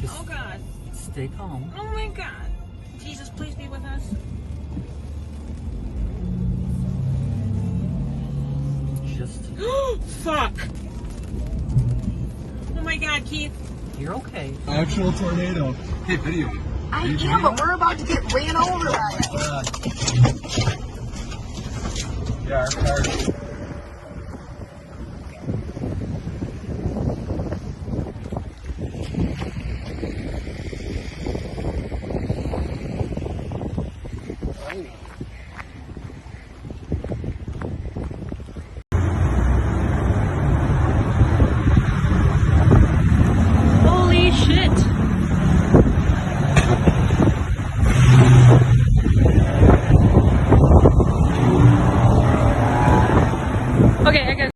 Oh God. Stay calm. Oh my God. Jesus, please be with us. Just, Fuck. Oh my God, Keith. you're okay. Actual tornado. Hey, video. I am, but we're about to get ran over by it. Yeah, our car. Holy shit. Okay, I guess.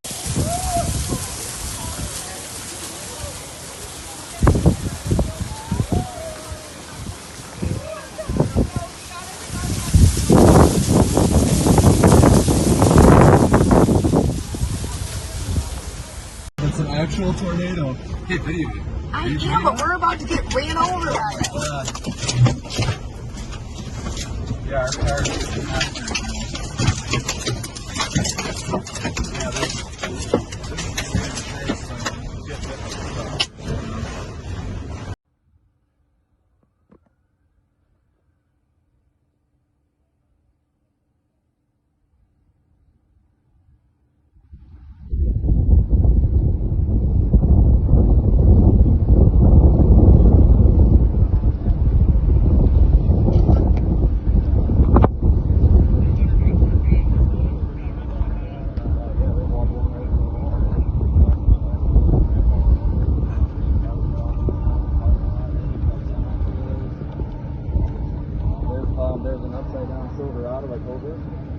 It's an actual tornado. Hey, video. I am, but we're about to get ran over by it. Yeah, our car. There's an upside down Silverado like over.